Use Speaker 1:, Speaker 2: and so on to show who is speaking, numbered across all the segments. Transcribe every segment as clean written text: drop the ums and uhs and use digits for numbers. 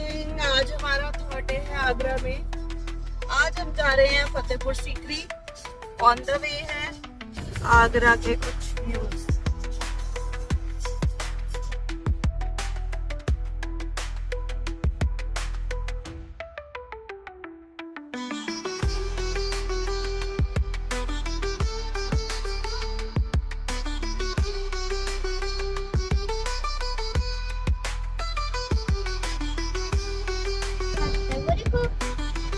Speaker 1: Morning. आज हमारा third day है आगरा में। आज हम जा रहे हैं Fatehpur Sikri. On the way है आगरा के कुछ व्यूज।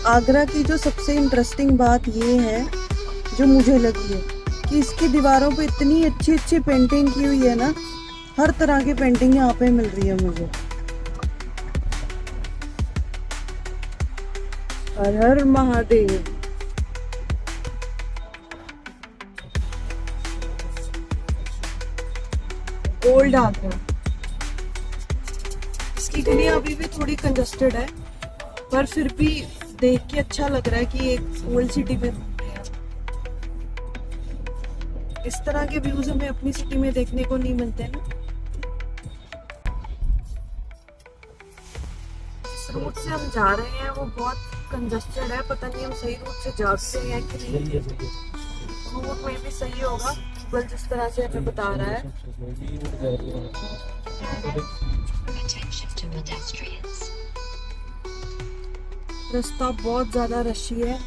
Speaker 1: आगरा की जो सबसे इंटरेस्टिंग बात ये है, जो मुझे लगी है, कि इसकी दीवारों पे इतनी अच्छी अच्छी पेंटिंग की हुई है ना। हर तरह की पेंटिंग यहाँ पे मिल रही है मुझे। हर हर महादेव। ओल्ड आगरा। इसकी गलियां अभी भी थोड़ी कंजस्टेड है, पर फिर भी देख के अच्छा लग रहा है कि एक ओल्ड सिटी में इस तरह के व्यूज हमें अपनी सिटी में देखने को नहीं मिलते ना। इस रूट से हम जा रहे हैं वो बहुत कंजस्टेड है, पता नहीं हम सही रूट से जा रहे हैं कि नहीं। रूट में भी सही होगा, गूगल जिस तरह से हमें बता रहा है। रास्ता बहुत ज्यादा रशी है।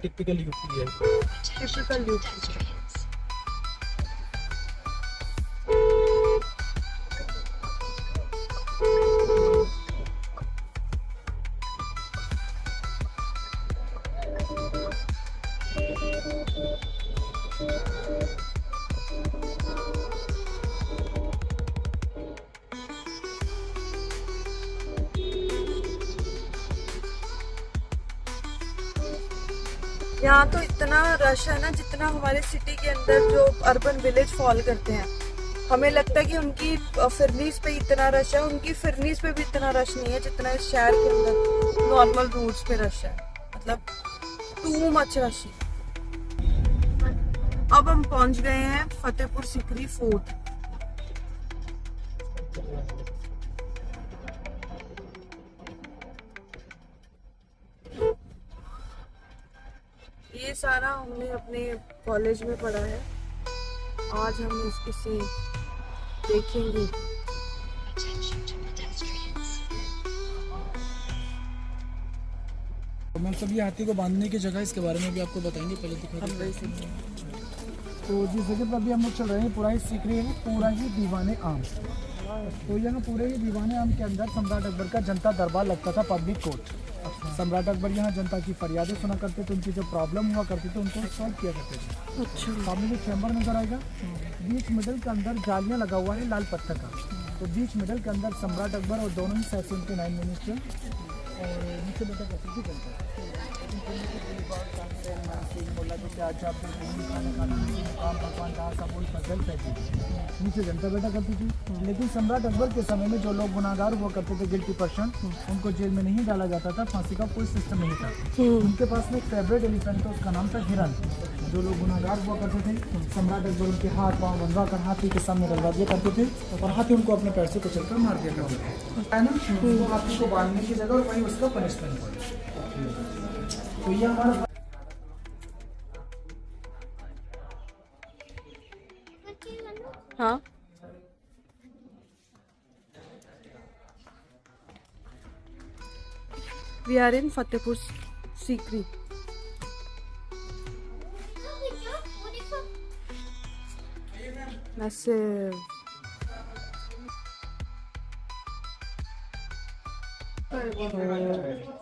Speaker 2: टिपिकल यूपी है।
Speaker 1: Typical UP. यहाँ तो इतना रश है ना, जितना हमारे सिटी के अंदर जो अर्बन विलेज फॉल करते हैं। हमें लगता है कि उनकी फिरनीस पे इतना रश है, उनकी फिरनीस पे भी इतना रश नहीं है जितना इस शहर के अंदर नॉर्मल रोड्स पे रश है। मतलब टू मच रश। अब हम पहुंच गए हैं फतेहपुर सीकरी फोर्ट। ये सारा हमने अपने कॉलेज में पढ़ा है। आज हम इसे देखेंगे।
Speaker 2: मैम सभी हाथी को बांधने की जगह इसके बारे में भी आपको बताएंगे, पहले दिखा। तो जिस जगह पर अभी हम लोग चल रहे हैं पूरा ही सीकरी है, पूरा ही दीवाने आम। तो यहाँ पूरे ही दीवाने आम के अंदर सम्राट अकबर का जनता दरबार लगता था, पब्लिक कोर्ट। सम्राट अकबर यहाँ जनता की फरियादें सुना करते थे, उनकी जो प्रॉब्लम हुआ करती थी उनको सॉल्व किया करते थे।
Speaker 1: अच्छा।
Speaker 2: सामने जो चैम्बर नजर आएगा, बीच मिडल के अंदर जालियाँ लगा हुआ है लाल पत्थर का। तो बीच मिडल के अंदर सम्राट अकबर और दोनों ही साइड से उनके 9 मिनिस्टर और नीचे बेटा कैसे भी चलता है। नीचे जनता बैठा करती थी। लेकिन सम्राट अकबर के समय में जो लोग गुनाहगार हुआ करते थे, गिल्टी पर्सन, उनको जेल में नहीं डाला जाता था, फांसी का कोई सिस्टम नहीं था। उनके पास में एक फेवरेट एलिफेंट था, उसका नाम था हिरन। जो लोग गुनाहगार हुआ करते थे, सम्राट अकबर उनके हाथ पाँव बंधवा कर हाथी के सामने रखवा दिया करते थे और हाथी उनको अपने पैर से कुचल कर मार दिया करते थे, है ना। तो हाथी को बांधने की जगह और वहीं उसका पनिशमेंट हुआ। तो ये हमारा
Speaker 1: हाँ, we are in Fatehpur Sikri. Massive.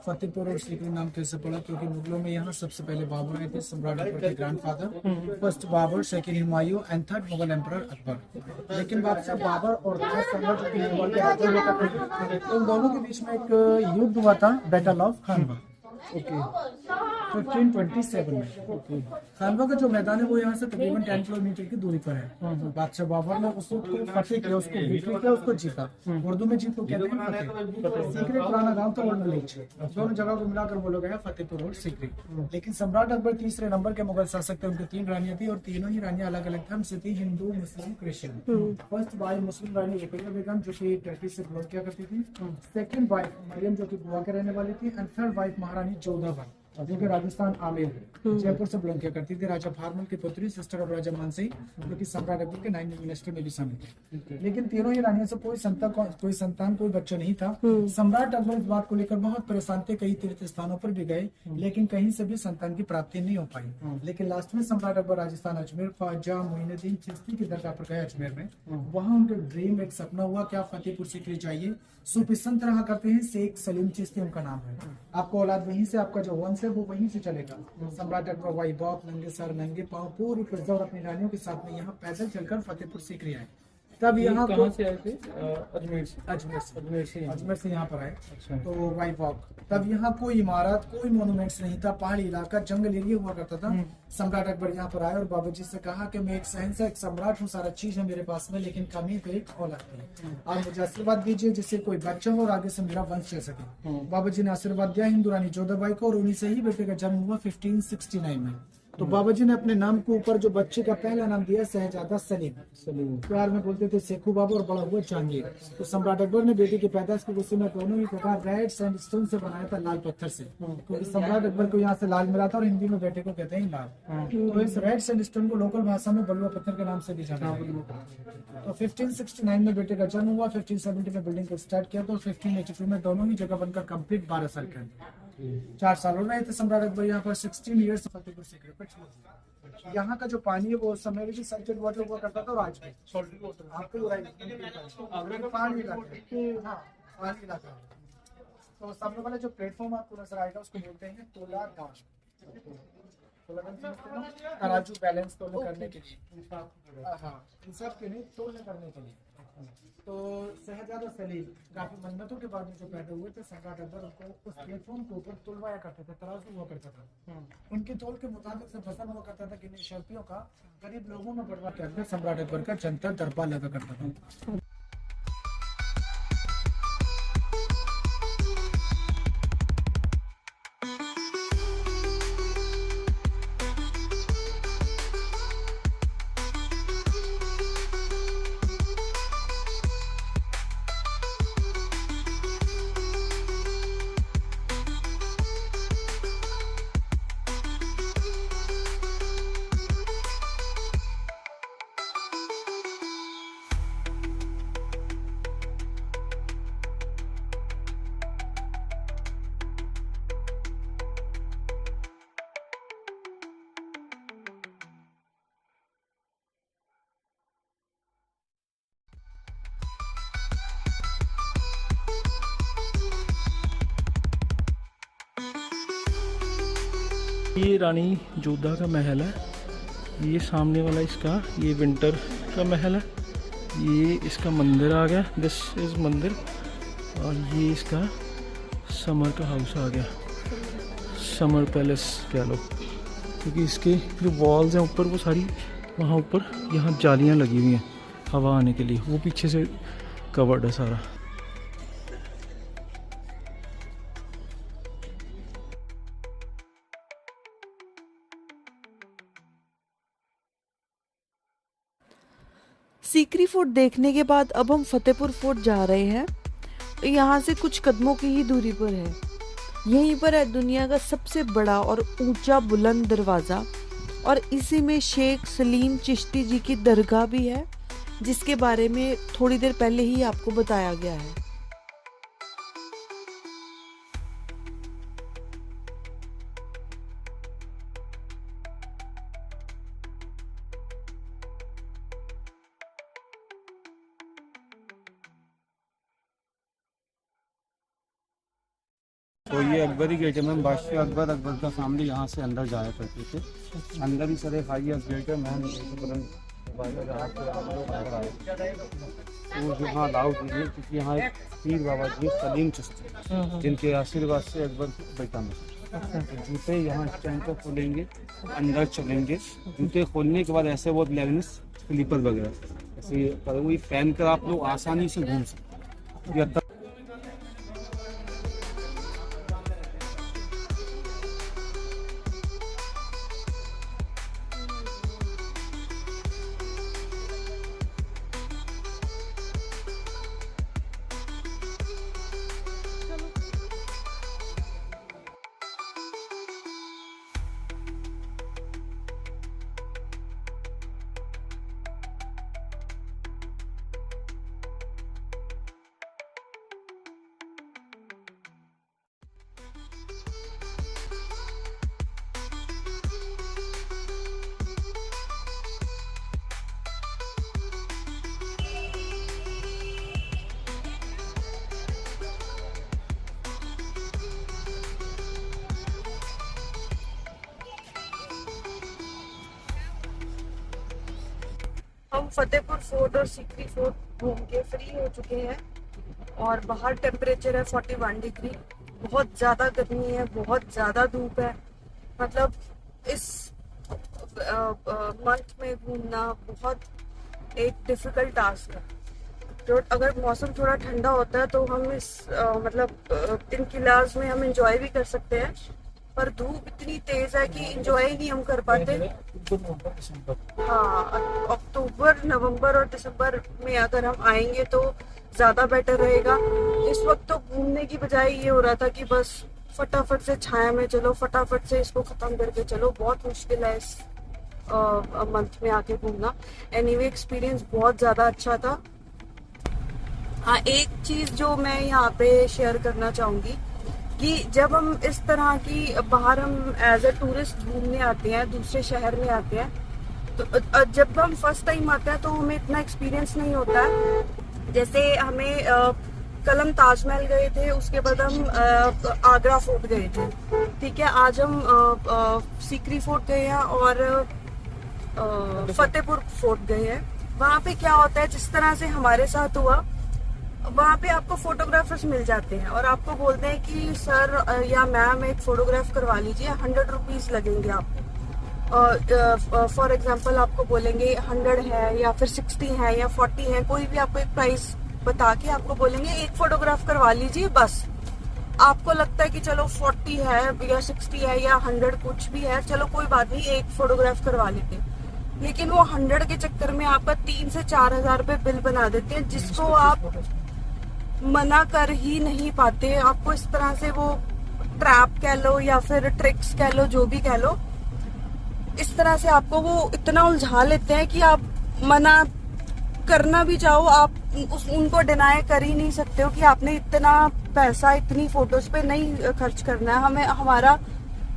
Speaker 2: Fatehpur और सीकरी नाम कैसे पड़ा, क्योंकि मुगलों में यहाँ सबसे पहले बाबर आए थे, सम्राट अकबर के grandfather. First Babur, second Humayun and third Mughal emperor Akbar. लेकिन बादशाह बाबर और सम्राट उन दोनों के बीच में एक युद्ध हुआ था, बैटल ऑफ खानवा। ओके। 1527 में। खानवा का जो मैदान है वो यहाँ से तकरीबन 10 किलोमीटर की दूरी पर है। बादशाह बाबर ने उसको फतेह किया, उसको विक्ट्री किया, उसको जीता। उर्दू में जीत को कहते हैं फतेह। सीकरी पुराना गांव था, ओल्ड विलेज, दोनों जगह को मिलाकर बोला गया फतेहपुर और सीकरी। लेकिन सम्राट अकबर तीसरे नंबर के मुगल शासक थे। उनकी 3 रानियां थी और तीनों ही रानियां अलग अलग धर्म से थी, हिंदू, मुस्लिम, क्रिश्चियन। फर्स्ट वाइफ मुस्लिम रानी रुकैया बेगम जो कि टर्की से बिलोंग किया करती थी। सेकंड वाइफ मरियम जो कि गोवा के रहने वाली थी। एंड थर्ड वाइफ महारानी जोधाबाई जो कि राजस्थान आमेर जयपुर से बिलोंग किया करती थी। राजा भारमल की पुत्री, सिस्टर ऑफ राजा मानसिंह, जो कि सम्राट अकबर के 9 मिनिस्टर में भी शामिल थे। लेकिन तीनों ही रानियों से कोई संतान कोई बच्चा नहीं था। सम्राट अकबर इस बात को लेकर बहुत परेशान थे। कई तीर्थ स्थानों पर भी गए लेकिन कहीं से भी संतान की प्राप्ति नहीं हो पाई। लेकिन लास्ट में सम्राट अकबर राजस्थान अजमेर ख्वाजा मोइनुद्दीन चिश्ती की दरगाह पर गए अजमेर में। वहाँ उनके ड्रीम, एक सपना हुआ क्या फतेहपुर सीकरी चाहिए। सूफी संत रहा करते हैं, शेख सलीम चिश्ती उनका नाम है। आपको औलाद वहीं से, आपका जो वंश है वो वहीं से चलेगा। सम्राट अकबर वाई बॉप, नंगे सर नंगे पांव, पूरी प्रजा और अपनी रानियों के साथ में यहाँ पैदल चलकर फतेहपुर सीकरी आए। तब यहाँ
Speaker 3: कहाँ से आए थे?
Speaker 2: अजमेर से यहाँ पर आए। अच्छा। तो वाई वॉक। तब यहाँ कोई इमारत, कोई मोन्यूमेंट्स नहीं था, पहाड़ी इलाका, जंगल एरिया हुआ करता था। सम्राट अकबर यहाँ पर आए और बाबा जी से कहा कि मैं एक शहंशाह, एक सम्राट हूँ, सारा चीज है मेरे पास में, लेकिन कमी पे एक औलाद है। आप मुझे आशीर्वाद दीजिए जिससे कोई बच्चा हो और आगे से मेरा वंश चल सके। बाबा जी ने आशीर्वाद दिया हिंदू रानी जोधाबाई को और उन्हीं से ही बेटे का जन्म हुआ 1569 में। तो बाबा जी ने अपने नाम के ऊपर जो बच्चे का पहला नाम दिया शहजादा सलीम। प्यार में बोलते थे सेखू बाबू और बड़ा हुआ जहांगीर। तो सम्राट अकबर ने बेटी की पैदाइश की खुशी में दोनों ही प्रकार रेड सैंडस्टोन से बनाया था, लाल पत्थर से, क्योंकि सम्राट अकबर को यहाँ से लाल मिला था और हिंदी में बेटे को कहते हैं लाल। तो इस रेड सैंडस्टोन को लोकल भाषा में बलुआ पत्थर के नाम से भी जाना जाता। तो 1569 में बेटे का जन्म हुआ। 1570 में बिल्डिंग को स्टार्ट किया तो 1582 में दोनों ही जगह बनकर कंप्लीट 12 साल के अंदर 4 साल हो रहे थे सम्राट अकबर यहाँ पर। 16 ईयर्स फतेहपुर सीकरी पर छोड़ दिया। यहाँ का जो पानी है वो उस समय भी सल्टेड वाटर हुआ करता था और आज भी सॉल्टेड वाटर। आपको पानी इलाका, पानी इलाका। तो सामने वाला जो प्लेटफॉर्म आपको नजर आएगा उसको बोलते हैं तोला दान। तराजू बैलेंस तोलने करने के लिए, हाँ, इंसाफ के लिए, तोलने करने के लिए। तो शहजादा सलीम काफी मन्नतों के बाद में जो पैदा हुए थे, सम्राट अकबर उनको उस प्लेटफॉर्म के ऊपर तुलवाया करते थे, तराजू हुआ करता था। उनके तोल के मुताबिक से फसल हुआ करता था कि इन शर्तियों का गरीब लोगों में बढ़वा के अंदर सम्राट अकबर का जनता दरबार लगा करता था।
Speaker 3: ये रानी जोधा का महल है। ये सामने वाला इसका ये विंटर का महल है। ये इसका मंदिर आ गया, दिस इज मंदिर। और ये इसका समर का हाउस आ गया, समर पैलेस कह लो, क्योंकि इसके जो वॉल्स हैं ऊपर वो सारी वहाँ ऊपर यहाँ जालियाँ लगी हुई हैं हवा आने के लिए, वो पीछे से कवर्ड है सारा।
Speaker 1: सीकरी फोर्ट देखने के बाद अब हम फतेहपुर फोर्ट जा रहे हैं। यहाँ से कुछ कदमों की ही दूरी पर है। यहीं पर है दुनिया का सबसे बड़ा और ऊंचा बुलंद दरवाज़ा, और इसी में शेख सलीम चिश्ती जी की दरगाह भी है, जिसके बारे में थोड़ी देर पहले ही आपको बताया गया है।
Speaker 4: तो ये अकबरी गेट है मैम। बादशाह अकबर का फैमिली यहाँ से अंदर जाया करते थे। अंदर ही सर हाईएस्ट गेट है मैम। बात है, अगर आप लोग अगर आए तो यहाँ लाओ कीजिए, क्योंकि यहाँ एक पीर बाबा जी सलीम चिश्ती, जिनके आशीर्वाद से अकबर बैठा में तो जूते यहाँ स्टैंड पर खोलेंगे, अंदर चलेंगे, जूते खोलने के बाद ऐसे बहुत लेगनेस स्लीपर वगैरह ऐसे करोगे, पहन कर आप लोग आसानी से घूम सकते हैं।
Speaker 1: हम फतेहपुर फोर्ट और सीकरी फोर्ट घूम के फ्री हो चुके हैं और बाहर टेम्परेचर है 41 डिग्री। बहुत ज़्यादा गर्मी है, बहुत ज़्यादा धूप है। मतलब इस मंथ में घूमना बहुत एक डिफ़िकल्ट टास्क है। तो अगर मौसम थोड़ा ठंडा होता है तो हम इस इन किलाज में हम इंजॉय भी कर सकते हैं, पर धूप इतनी तेज है कि इंजॉय ही नहीं हम कर पाते। हाँ, अक्टूबर, नवंबर और दिसंबर में अगर हम आएंगे तो ज़्यादा बेटर रहेगा। इस वक्त तो घूमने की बजाय ये हो रहा था कि बस फटाफट से छाया में चलो, फटाफट से इसको ख़त्म करके चलो। बहुत मुश्किल है इस मंथ में आके घूमना। एनीवे एक्सपीरियंस बहुत ज़्यादा अच्छा था। हाँ, एक चीज़ जो मैं यहाँ पे शेयर करना चाहूँगी कि जब हम इस तरह की बाहर हम एज ए टूरिस्ट घूमने आते हैं, दूसरे शहर में आते हैं, तो जब हम फर्स्ट टाइम आते हैं तो हमें इतना एक्सपीरियंस नहीं होता है। जैसे हमें कल हम ताजमहल गए थे, उसके बाद हम आगरा फोर्ट गए थे, ठीक है। आज हम सीकरी फोर्ट गए हैं और फतेहपुर फोर्ट गए हैं। वहाँ पे क्या होता है, जिस तरह से हमारे साथ हुआ, वहाँ पे आपको फोटोग्राफर्स मिल जाते हैं और आपको बोलते हैं कि सर या मैम एक फोटोग्राफ करवा लीजिए, 100 रुपीज़ लगेंगे आपको। फॉर एग्जांपल आपको बोलेंगे 100 है या फिर 60 है या 40 है, कोई भी आपको एक प्राइस बता के आपको बोलेंगे एक फोटोग्राफ करवा लीजिए बस। आपको लगता है कि चलो 40 है या 60 है या 100 कुछ भी है, चलो कोई बात नहीं, एक फोटोग्राफ करवा लेते हैं। लेकिन वो 100 के चक्कर में आपका 3 से 4 हज़ार रुपये बिल बना देते हैं, जिसको आप मना कर ही नहीं पाते। आपको इस तरह से वो ट्रैप कह लो या फिर ट्रिक्स कह लो, जो भी कह लो, इस तरह से आपको वो इतना उलझा लेते हैं कि आप मना करना भी चाहो, आप उनको डिनाई कर ही नहीं सकते हो कि आपने इतना पैसा इतनी फोटोज पे नहीं खर्च करना है। हमें हमारा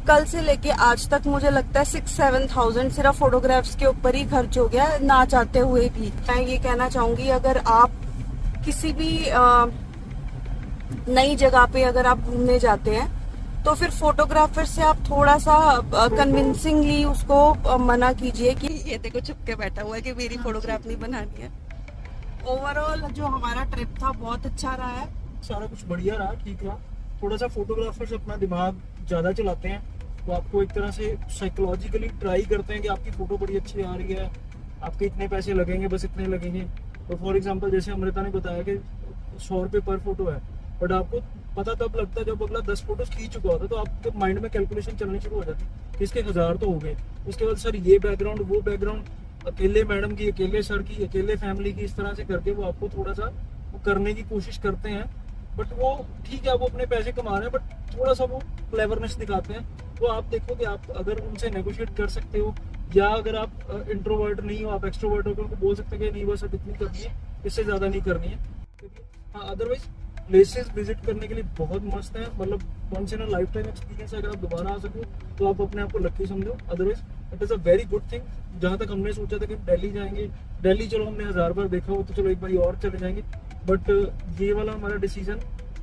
Speaker 1: कल से लेके आज तक मुझे लगता है 6-7 थाउजेंड सिर्फ फोटोग्राफ्स के ऊपर ही खर्च हो गया, ना चाहते हुए भी। मैं ये कहना चाहूंगी, अगर आप किसी भी नई जगह पे अगर आप घूमने जाते हैं तो फिर फोटोग्राफर से आप थोड़ा सा कन्विंसिंगली उसको मना कीजिए कि ये देखो छुप के बैठा हुआ है कि मेरी फोटोग्राफ नहीं बनानी है। ओवरऑल जो हमारा ट्रिप था बहुत अच्छा रहा है,
Speaker 3: सारा कुछ बढ़िया रहा, ठीक रहा। थोड़ा सा फोटोग्राफर्स अपना दिमाग ज़्यादा चलाते हैं, तो आपको एक तरह से साइकोलॉजिकली ट्राई करते हैं कि आपकी फ़ोटो बड़ी अच्छी आ रही है, आपके इतने पैसे लगेंगे, बस इतने लगेंगे। तो फॉर एग्जांपल जैसे अमृता ने बताया कि 100 रुपये पर फोटो है, बट आपको पता तब लगता है जब अगला 10 फोटोज खींच चुका होता है, तो आपके माइंड में कैलकुलेशन चलनी शुरू हो जाती है, इसके 1000 तो हो गए। उसके बाद सर ये बैकग्राउंड, वो बैकग्राउंड, अकेले मैडम की, अकेले सर की, अकेले फैमिली की, इस तरह से करके वो आपको थोड़ा सा वो करने की कोशिश करते हैं। बट वो ठीक है, वो अपने पैसे कमा रहे हैं, बट थोड़ा सा वो क्लेवरनेस दिखाते हैं। तो आप देखो कि आप अगर उनसे नेगोशिएट कर सकते हो, या अगर आप इंट्रोवर्ट नहीं हो, आप एक्सट्रोवर्ट हो, तो उनको बोल सकते हैं कि नहीं बस अब इतनी करनी है, इससे ज़्यादा नहीं करनी है। हाँ, अदरवाइज प्लेसेस विजिट करने के लिए बहुत मस्त है। मतलब once in a lifetime experience है। अगर आप दोबारा आ सको तो आप अपने आप को लकी समझो, otherwise it is a very good thing. जहाँ तक हमने सोचा था कि दिल्ली जाएंगे, दिल्ली चलो हमने 1000 बार देखा हो, तो चलो एक बार और चले जाएंगे, बट ये वाला हमारा डिसीजन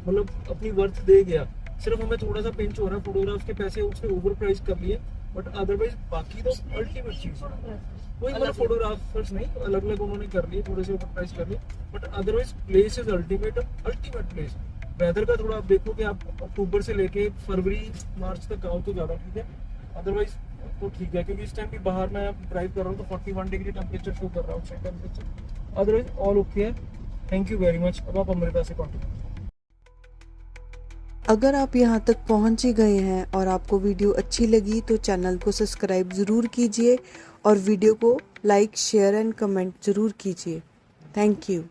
Speaker 3: मतलब अपनी वर्थ दे गया। सिर्फ हमें थोड़ा सा पिंच हो रहा है, फोटोग्राफ्स के पैसे उसने ओवर प्राइस कर लिए, बट अदरवाइज बाकी तो अल्टीमेट चीज है। कोई मतलब फोटोग्राफर्स नहीं, अलग अलग उन्होंने कर लिए, थोड़े से ओवर प्राइस कर लिए, but otherwise place is ultimate place. Weather का थोड़ा आप देखो कि आप अक्टूबर से लेके फरवरी मार्च तक आओ तो ज़्यादा ठीक है, अदरवाइज तो ठीक है, क्योंकि इस टाइम भी बाहर मैं ड्राइव कर रहा हूँ तो 41 डिग्री टेम्परेचर शो कर रहा हूँ टेम्परेचर, अदरवाइज ऑल ओके है। Thank you very much. अब आप अमृता से कॉन्टेक्ट।
Speaker 1: अगर आप यहाँ तक पहुँच ही गए हैं और आपको वीडियो अच्छी लगी तो चैनल को सब्सक्राइब ज़रूर कीजिए और वीडियो को लाइक शेयर एंड कमेंट ज़रूर कीजिए। Thank you.